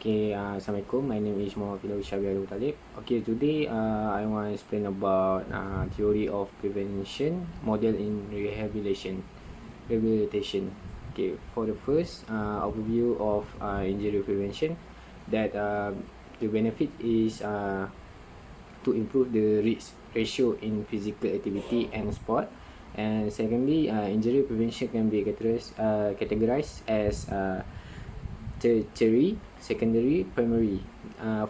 Okay, Assalamualaikum. My name is Firdhaus Mutalib. Okay, today I want to explain about theory of prevention model in rehabilitation. Okay, for the first overview of injury prevention, that the benefit is to improve the risk ratio in physical activity and sport. And secondly, injury prevention can be categorized as tertiary, secondary, primary.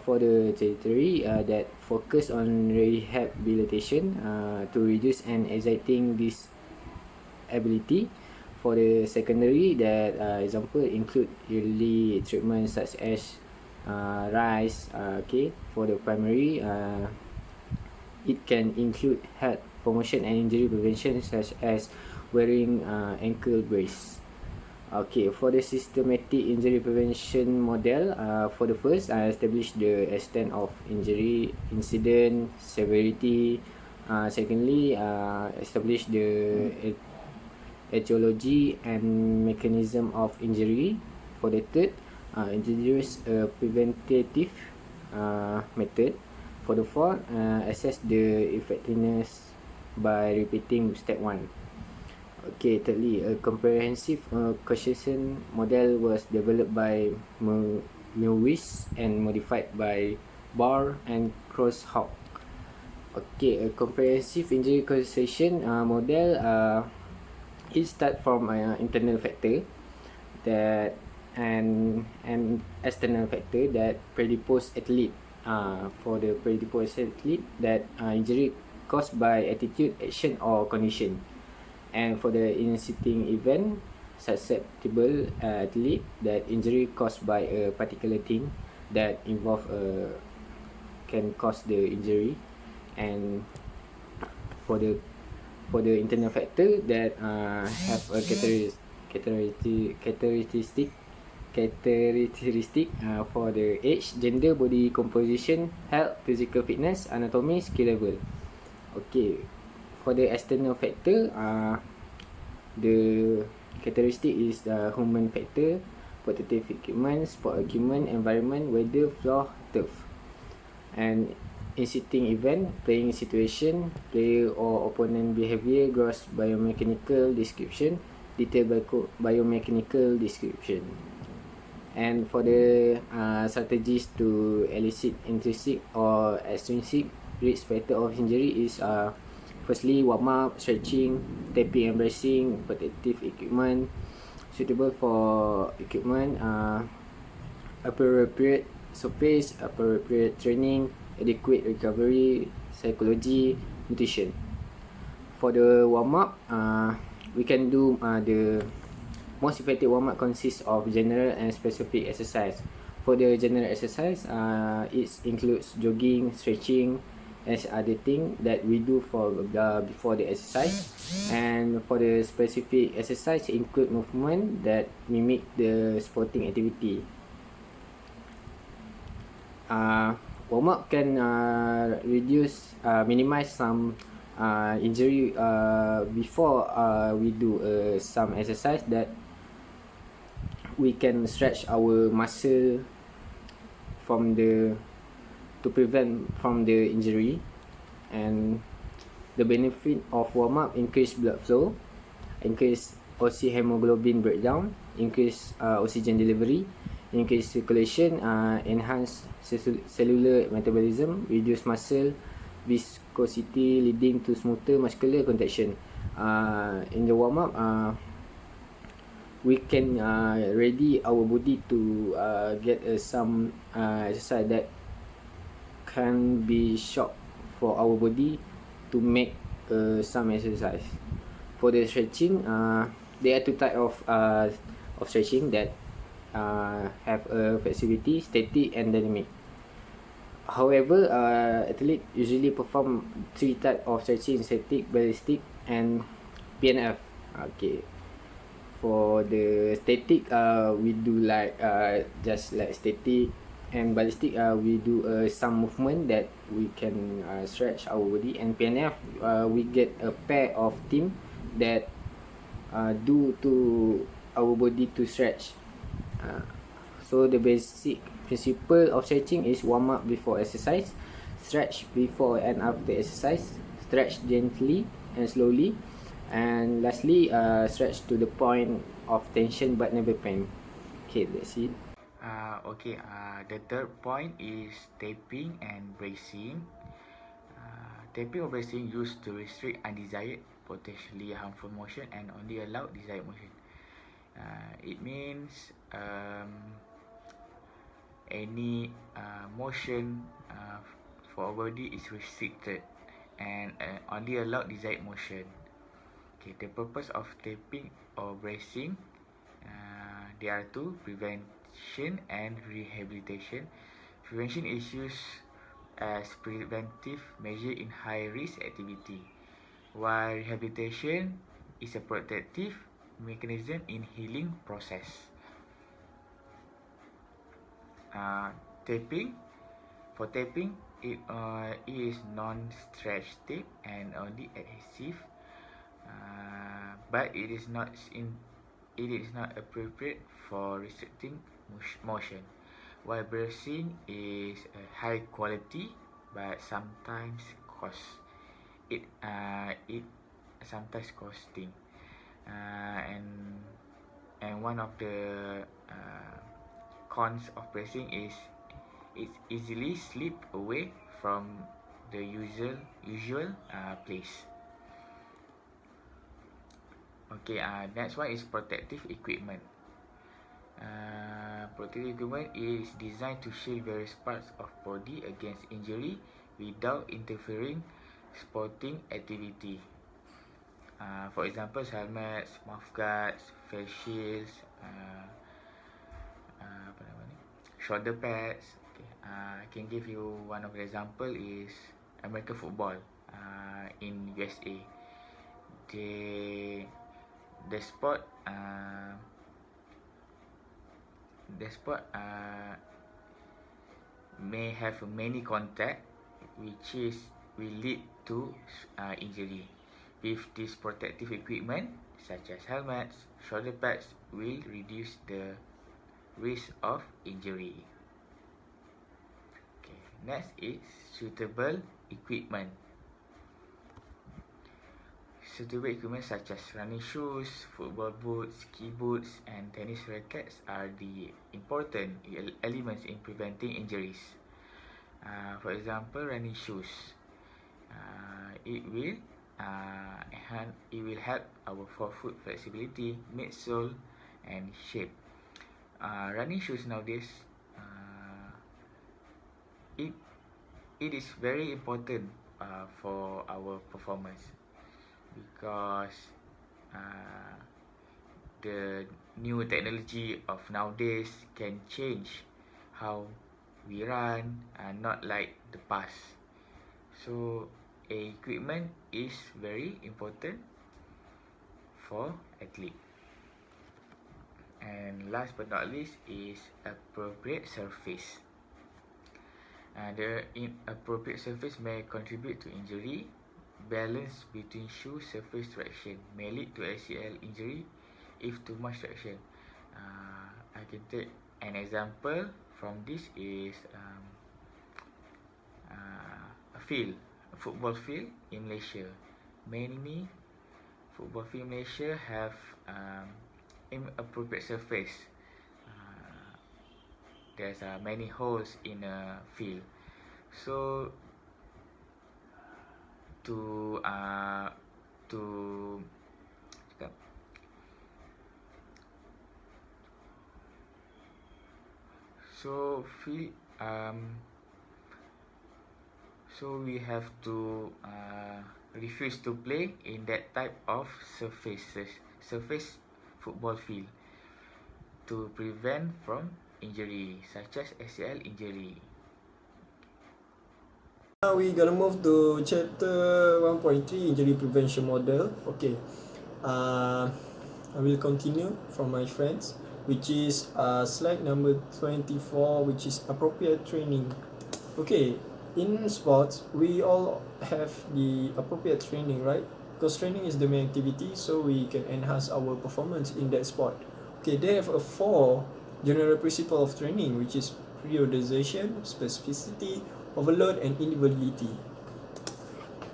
For the tertiary, that focus on rehabilitation to reduce and exciting disability. For the secondary, that example include early treatment such as RISE. Okay, for the primary, it can include health promotion and injury prevention such as wearing ankle brace. Okay, for the systematic injury prevention model, for the first, I established the extent of injury, incident, severity. Secondly, establish the etiology and mechanism of injury. For the third, introduce a preventative method. For the fourth, assess the effectiveness by repeating step 1. Okay, thirdly, a comprehensive causation model was developed by Lewis and modified by Barr and Crosshawk. Okay, a comprehensive injury causation model it starts from internal factor that and external factor that predispose athlete. For the predisposed athlete, that injury caused by attitude, action or condition. And for the inciting event, susceptible athlete, that injury caused by a particular thing that can cause the injury. And for the internal factor that have a characteristic for the age, gender, body composition, health, physical fitness, anatomy, skill level. Okay, for the external factor, the characteristic is the human factor, protective equipment, sport equipment, environment, weather, floor, turf. And inciting event, playing situation, player or opponent behavior, gross biomechanical description, detailed biomechanical description. And for the strategies to elicit intrinsic or extrinsic risk factor of injury is firstly, warm up, stretching, tapping and bracing, protective equipment, suitable for equipment, appropriate surface, appropriate training, adequate recovery, psychology, nutrition. For the warm up, we can do the most effective warm up consists of general and specific exercise. For the general exercise, it includes jogging, stretching, as other thing that we do for before the exercise. And for the specific exercise, include movement that mimic the sporting activity. Warm up can minimize some injury before we do some exercise, that we can stretch our muscle to prevent from the injury. And the benefit of warm up: increase blood flow, increase oxyhemoglobin breakdown, increase oxygen delivery, increase circulation, enhance cellular metabolism, reduce muscle viscosity leading to smoother muscular contraction. In the warm up, we can ready our body to get some exercise that can be shock for our body to make some exercise. For the stretching, there are two types of stretching that have a flexibility, static and dynamic. However, athletes usually perform three types of stretching: static, ballistic and PNF. Okay, for the static, we do like just like static, and ballistic, we do some movement that we can stretch our body. And PNF, we get a pair of team that do to our body to stretch. So the basic principle of stretching is warm up before exercise, stretch before and after exercise, stretch gently and slowly, and lastly stretch to the point of tension but never pain. Okay, that's it. The third point is taping and bracing. Taping or bracing used to restrict undesired, potentially harmful motion and only allow desired motion. It means any motion for our body is restricted and only allow desired motion. Okay, the purpose of taping or bracing, there are two: prevention and rehabilitation. Prevention is used as preventive measure in high risk activity, while rehabilitation is a protective mechanism in healing process. Taping For taping, it is non-stretch tape and only adhesive, but it is not appropriate for restricting motion. While bracing is a high quality, but sometimes sometimes costing, and one of the cons of bracing is it easily slip away from the usual place. Okay, next one is protective equipment. Protective equipment is designed to shield various parts of body against injury without interfering sporting activity. For example, helmets, mouthguards, face shields, shoulder pads. Okay, I can give you one of the example is American football in USA. The sport may have many contact, which will lead to injury. With this protective equipment, such as helmets, shoulder pads, will reduce the risk of injury. Okay, next is suitable equipment. Suitable equipment such as running shoes, football boots, ski boots, and tennis rackets are the important elements in preventing injuries. For example, running shoes. It will help our forefoot flexibility, midsole, and shape. Running shoes nowadays, it is very important for our performance, because the new technology of nowadays can change how we run, not like the past. So equipment is very important for athlete. And last but not least is appropriate surface. The inappropriate surface may contribute to injury. Balance between shoe surface traction may lead to ACL injury if too much traction. I can take an example from this is a football field in Malaysia. Many football field in Malaysia have inappropriate surface. There's many holes in a field. So to so we have to refuse to play in that type of surface football field to prevent from injury such as ACL injury. Now we're gonna move to chapter 1.3, injury prevention model. Okay, I will continue from my friends, which is slide number 24, which is appropriate training. Okay, in sports we all have the appropriate training, right? Because training is the main activity, so we can enhance our performance in that sport. Okay, they have four general principle of training, which is periodization, specificity, overload, and individuality.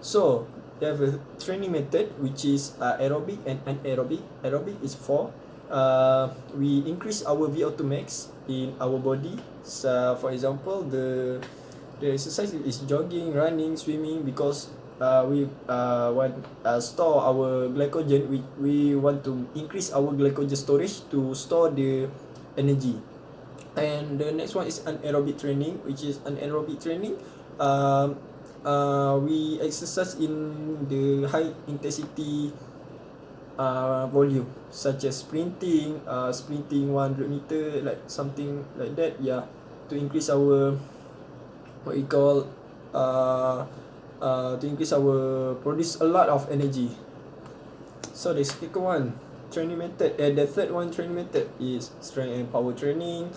So we have a training method which is aerobic and anaerobic. Aerobic is we increase our VO2 max in our body. So for example, the exercise is jogging, running, swimming, because we want store our glycogen. We want to increase our glycogen storage to store the energy. And the next one is anaerobic training, which is anaerobic training. We exercise in the high intensity volume, such as sprinting 100 meter, like something like that, yeah, to increase our what you call to increase our produce a lot of energy. So the second one training method, the third one training method is strength and power training,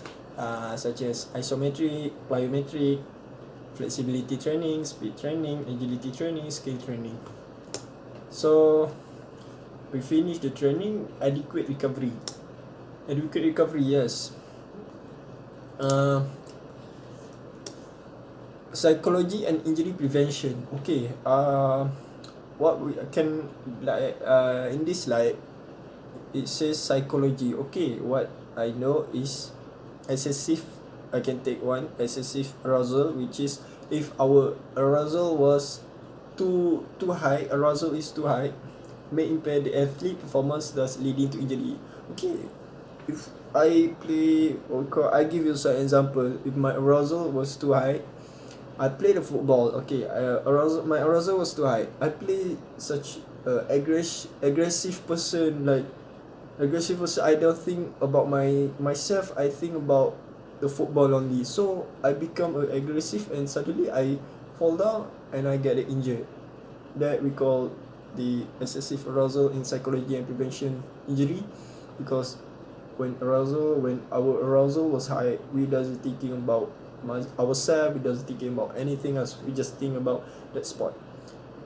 such as isometric, plyometric, flexibility training, speed training, agility training, skill training. So we finish the training. Adequate recovery, yes. Psychology and injury prevention. Okay, what we can, like in this slide it says psychology. Okay, what I know is excessive, I can take one, excessive arousal, which is if our arousal was too high, arousal is too high, may impair the athlete performance, thus leading to injury. Okay, if I play, I give you some example. If my arousal was too high, I play the football. Okay, my arousal was too high. I play such aggressive person, like aggressive person. I don't think about myself. I think about the football only. So I become aggressive, and suddenly I fall down and I get injured. That we call the excessive arousal in psychology and prevention injury, because when our arousal was high, we doesn't thinking about ourselves, we doesn't thinking about anything else, we just think about that sport.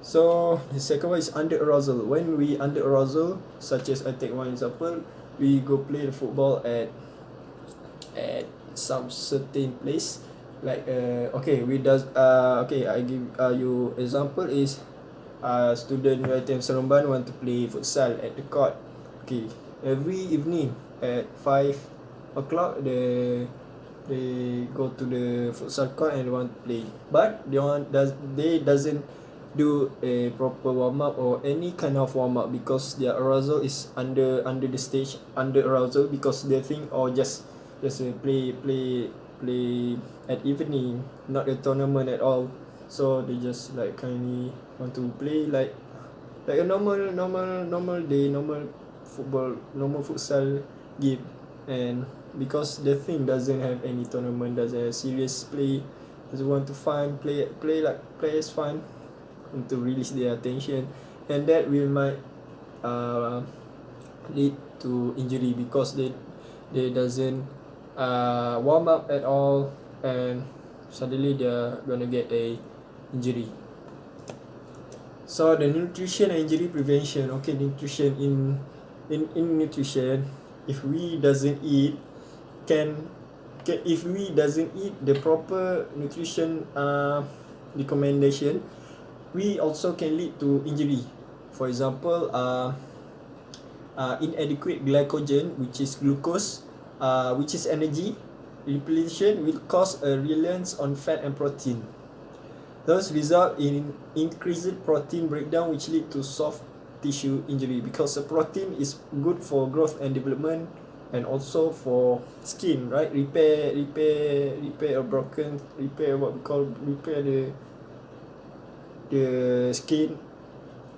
So the second one is under arousal. When we under arousal, such as I take one example, we go play the football at some certain place, like okay, I give you example is student UiTM Seremban want to play futsal at the court. Okay, every evening at 5 o'clock, they go to the futsal court and want to play, but they doesn't do a proper warm up or any kind of warm up, because their arousal is under the stage, under arousal, because they think, oh, just play at evening, not a tournament at all. So they just like kindly want to play like a normal day, normal football, normal futsal game. And because the thing doesn't have any tournament, doesn't have serious play, just want to play as fun, to release their attention, and that will might lead to injury, because they doesn't warm up at all, and suddenly they're gonna get a injury. So the nutrition and injury prevention. Okay, nutrition, in nutrition, if we doesn't eat, if we doesn't eat the proper nutrition recommendation, we also can lead to injury. For example, inadequate glycogen, which is glucose, which is energy repletion, will cause a reliance on fat and protein. Thus result in increased protein breakdown, which lead to soft tissue injury, because the protein is good for growth and development, and also for skin, right? Repair a broken, what we call repair the skin.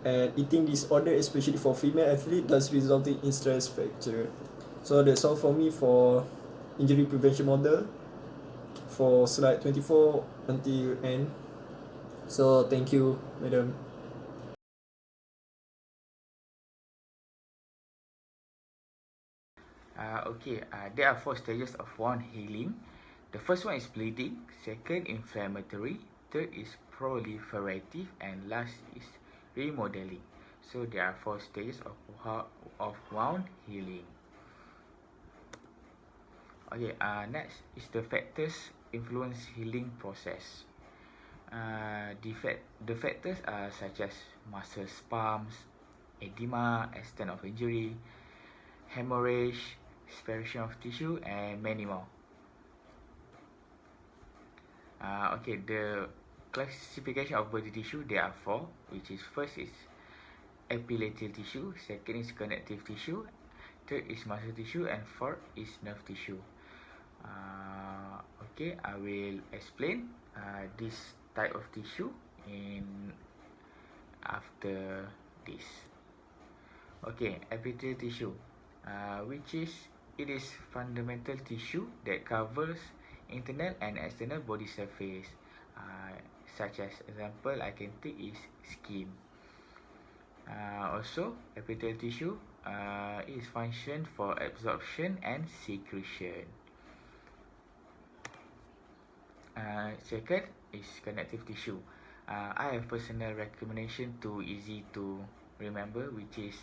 And eating disorder, especially for female athlete, does resulting in stress fracture. So that's all for me for injury prevention model for slide 24 until end. So thank you, madam. There are 4 stages of wound healing. The first one is bleeding, second inflammatory, third is proliferative, and last is remodeling. So there are 4 stages of wound healing. Okay, next is the factors influence healing process. The factors are such as muscle spasms, edema, extent of injury, hemorrhage, separation of tissue, and many more. Okay, the classification of body tissue, there are four, which is first is epilateral tissue, second is connective tissue, third is muscle tissue, and fourth is nerve tissue. Okay, I will explain this type of tissue in after this. Okay, epithelial tissue, which is it is fundamental tissue that covers internal and external body surface. Such as example I can take is skin. Also, epithelial tissue is function for absorption and secretion. Second is connective tissue. I have personal recommendation to easy to remember, which is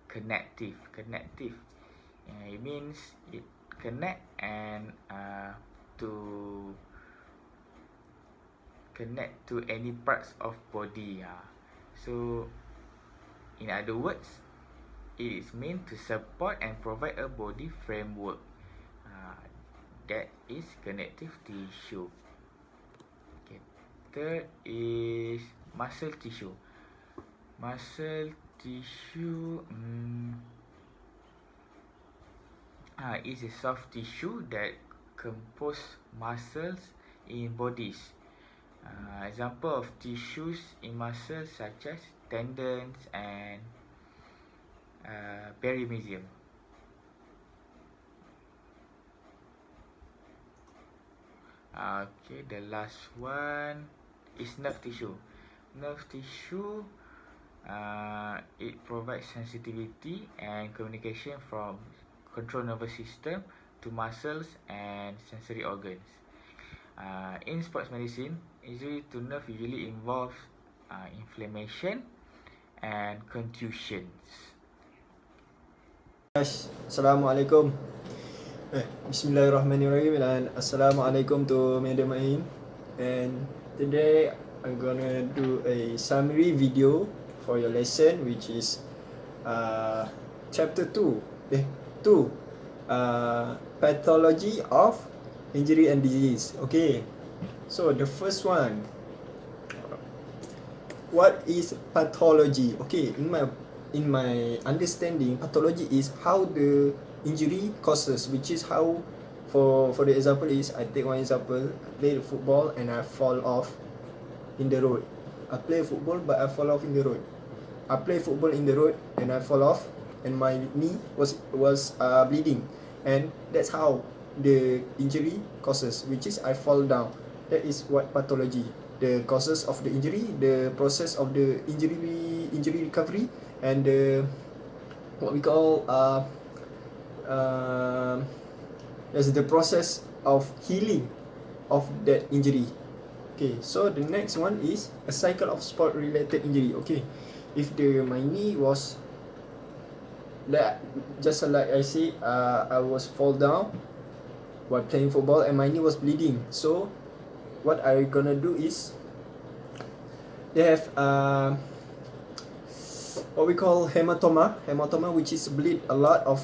connective. It means it connect and to connect to any parts of body. So in other words, it is meant to support and provide a body framework. That is connective tissue. Okay. Third is muscle tissue. Muscle tissue is a soft tissue that compose muscles in bodies. Example of tissues in muscles such as tendons and perimysium. Okay, the last one is nerve tissue. Nerve tissue, it provides sensitivity and communication from control nervous system to muscles and sensory organs. In sports medicine, injury to nerve usually involves inflammation and contusions. Assalamualaikum. Bismillahirrahmanirrahim and Assalamualaikum to Madam Ain. And today I'm gonna do a summary video for your lesson, which is chapter 2 pathology of injury and disease. Okay, so the first one, what is pathology? Okay, in my understanding, pathology is how the injury causes, which is how, for the example is, I take one example, I play football and I fall off in the road. I play football but I fall off in the road. I play football in the road and I fall off and my knee was bleeding, and that's how the injury causes, which is I fall down. That is what pathology, the causes of the injury, the process of the injury recovery, and the what we call there's the process of healing of that injury. Okay, so the next one is a cycle of sport related injury. Okay, if my knee was that, just like I say, I was fall down while playing football and my knee was bleeding. So what I gonna do is, they have what we call hematoma, which is bleed a lot of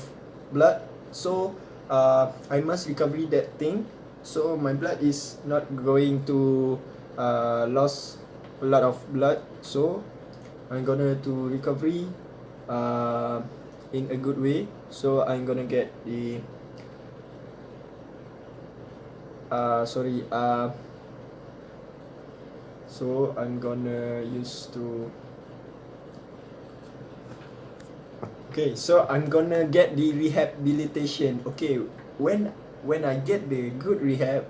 blood. So I must recover that thing, so my blood is not going to lose a lot of blood. So I'm gonna to recovery in a good way. So I'm gonna get the so I'm gonna use to okay, so I'm gonna get the rehabilitation. Okay, when I get the good rehab,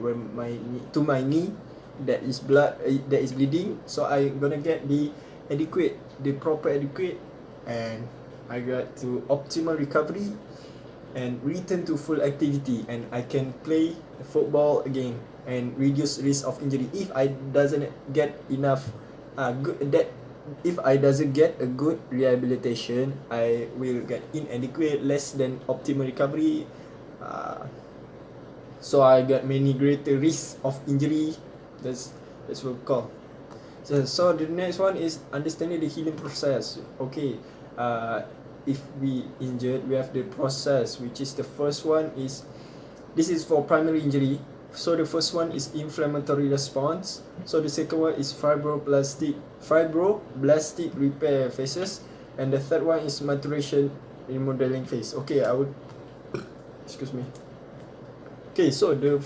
when my knee that is bleeding, so I'm gonna get the proper adequate, and I got to optimal recovery and return to full activity, and I can play football again and reduce risk of injury. If I doesn't get enough if I doesn't get a good rehabilitation, I will get inadequate, less than optimal recovery. So I got many greater risks of injury. That's what we call. So the next one is understanding the healing process. Okay, if we injured, we have the process, which is the first one is, this is for primary injury. So the first one is inflammatory response. So the second one is fibroblastic repair phases, and the third one is maturation remodeling phase. Okay, I would excuse me. Okay, so the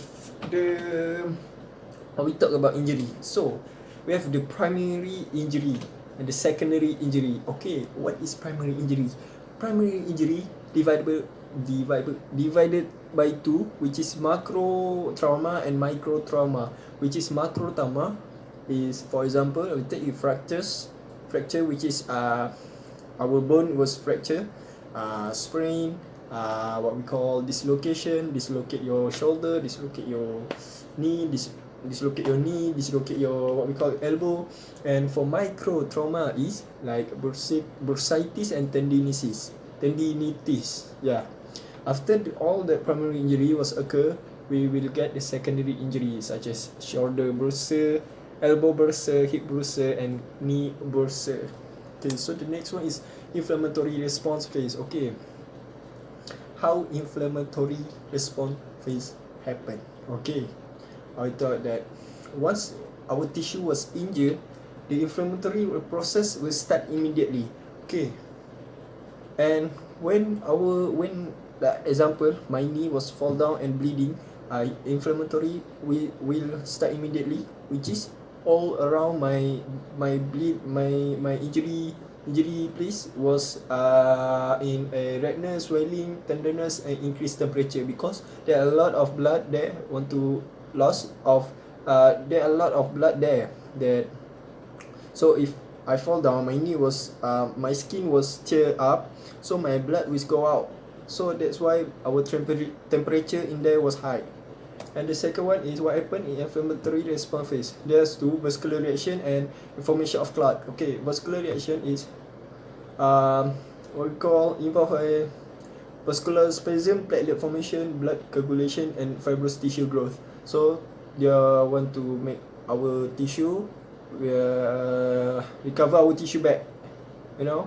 when we talk about injury, so we have the primary injury and the secondary injury. Okay, what is primary injury? Primary injury divided by two, which is macro trauma and micro trauma. Which is macro trauma is, for example, we take fracture, which is our bone was fractured, sprain, what we call dislocation, dislocate your shoulder, dislocate your knee, dislocate your what we call elbow. And for micro trauma is like bursitis and tendinitis. Yeah, after all the primary injury was occur, we will get the secondary injury such as shoulder bursa, elbow bursa, hip bursa, and knee bursa. Okay, so the next one is inflammatory response phase. Okay, how inflammatory response phase happen? Okay, I thought that once our tissue was injured, the inflammatory process will start immediately. Okay, and when like example, my knee was fall down and bleeding, inflammatory will start immediately, which is all around my injury place was in a redness, swelling, tenderness, and increased temperature, because there are a lot of blood there there are a lot of blood there that, so if I fall down, my knee was my skin was tear up, so my blood will go out. So that's why our temperature in there was high. And the second one is what happened in inflammatory response phase. There's two, vascular reaction and formation of clot. Okay, vascular reaction is what we call involve a vascular spasm, platelet formation, blood coagulation, and fibrous tissue growth. So they want to make our tissue recover our tissue back, you know,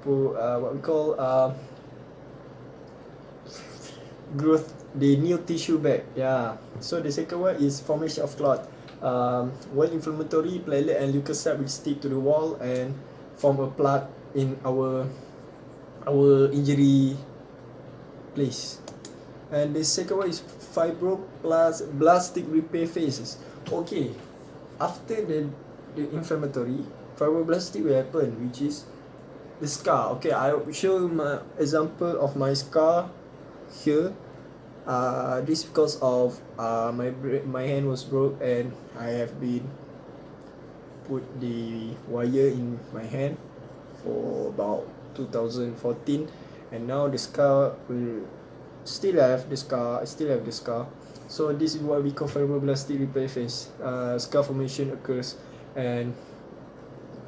what we call growth the new tissue back. Yeah, so the second one is formation of clot. When inflammatory, platelet and leukocyte will stick to the wall and form a plaque in our injury place. And the second one is fibroblastic repair phases. Okay, after the inflammatory, fibroblastic will happen, which is the scar. Okay, I will show you my example of my scar here. This because of my hand was broke and I have been put the wire in my hand for about 2014, and now the scar will still have the scar. So this is what we call fibroblastic repair phase. Scar formation occurs, and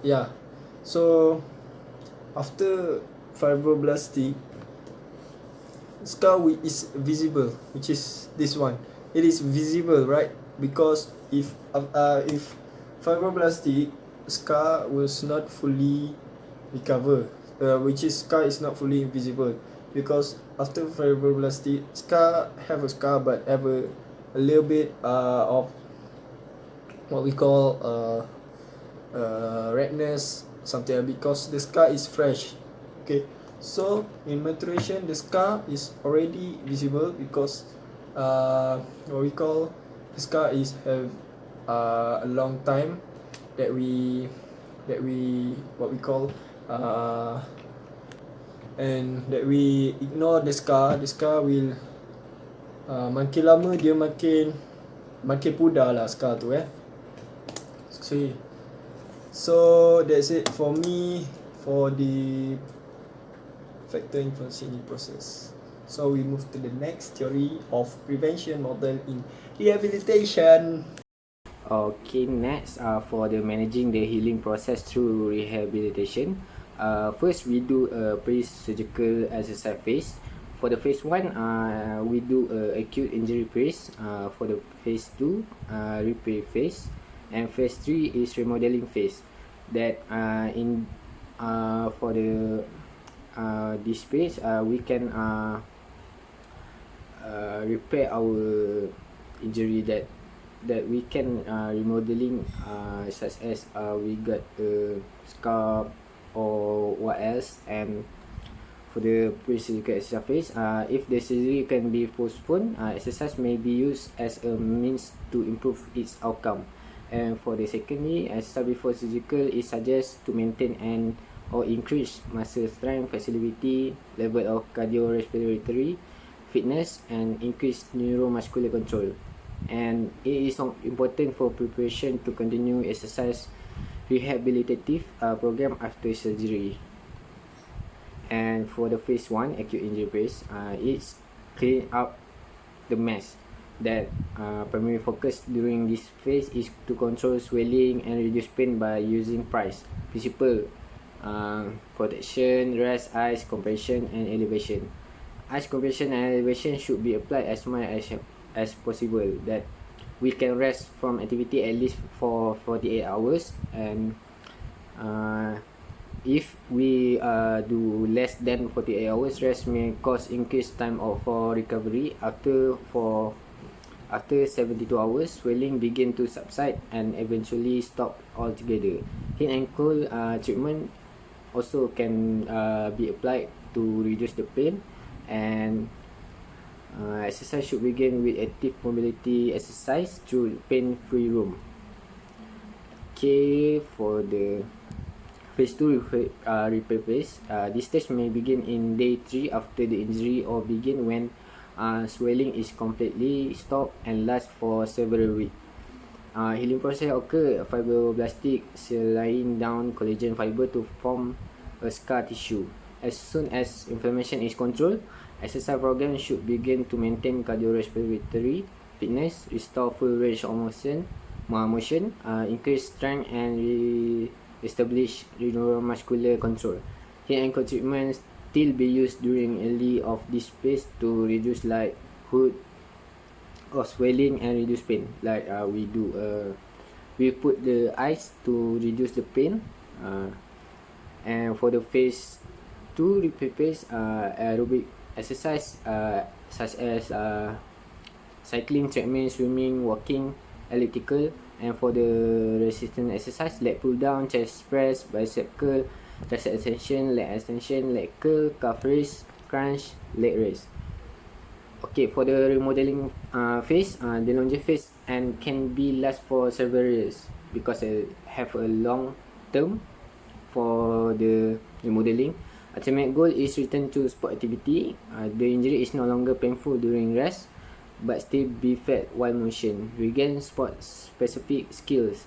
yeah, so after fibroblastic, scar is visible, which is this one. It is visible, right? Because if fibroblastic scar was not fully recover, which is scar is not fully invisible, because after fibroblastic, scar have a scar but have a little bit of what we call redness, something, because the scar is fresh. Okay, so in maturation, the scar is already visible because what we call the scar is have a long time that we what we call and that we ignore the scar will makin lama dia makin pudar lah scar tu so that's it for me for the factor influencing process. So we move to the next theory of prevention model in rehabilitation. Okay, next for the managing the healing process through rehabilitation. First we do a pre-surgical exercise phase. For the phase 1, we do acute injury phase. For the phase 2, repair phase, and phase 3 is remodeling phase. That for the this phase, we can repair our injury that we can remodeling, such as we got a scar or what else. And for the pre-surgical exercise phase, if the surgery can be postponed, exercise may be used as a means to improve its outcome. And for the secondly, exercise before surgical is suggested to maintain and or increase muscle strength, flexibility, level of cardiorespiratory fitness, and increase neuromuscular control. And it is important for preparation to continue exercise rehabilitative program after surgery. And for the phase 1 acute injury phase, it's clean up the mess. That primary focus during this phase is to control swelling and reduce pain by using principle, protection, rest, ice compression, and elevation. Ice compression and elevation should be applied as much as possible. That we can rest from activity at least for 48 hours, and if we do less than 48 hours, rest may cause increased time for recovery. After 72 hours, swelling begin to subside and eventually stop altogether. Heat and cold treatment also can be applied to reduce the pain. And exercise should begin with active mobility exercise through pain-free room. Okay, for the phase 2 repair phase, this stage may begin in day 3 after the injury, or begin when swelling is completely stopped and lasts for several weeks. Healing process occur fibroblastic laying down collagen fiber to form a scar tissue. As soon as inflammation is controlled, exercise program should begin to maintain cardiorespiratory fitness, restore full range of motion, increase strength, and establish neuromuscular control. Heat and cold treatment still be used during early of this phase to reduce likelihood of swelling and reduce pain. Like we put the ice to reduce the pain. And for the phase 2 repair phase, aerobic exercise such as cycling, treadmill, swimming, walking, elliptical. And for the resistance exercise, leg pull down, chest press, bicep curl, tricep extension, leg curl, calf raise, crunch, leg raise. Okay, for the remodeling phase, the longer phase and can be last for several years because it have a long term. For the remodeling, ultimate goal is return to sport activity. The injury is no longer painful during rest, but still be felt while motion. Regain sport specific skills,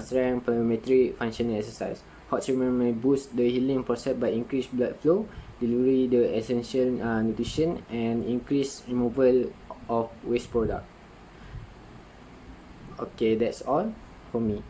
strength, plyometric, functional exercise. Hot treatment may boost the healing process by increased blood flow, delivery the essential nutrition, and increase removal of waste product. Okay, that's all for me.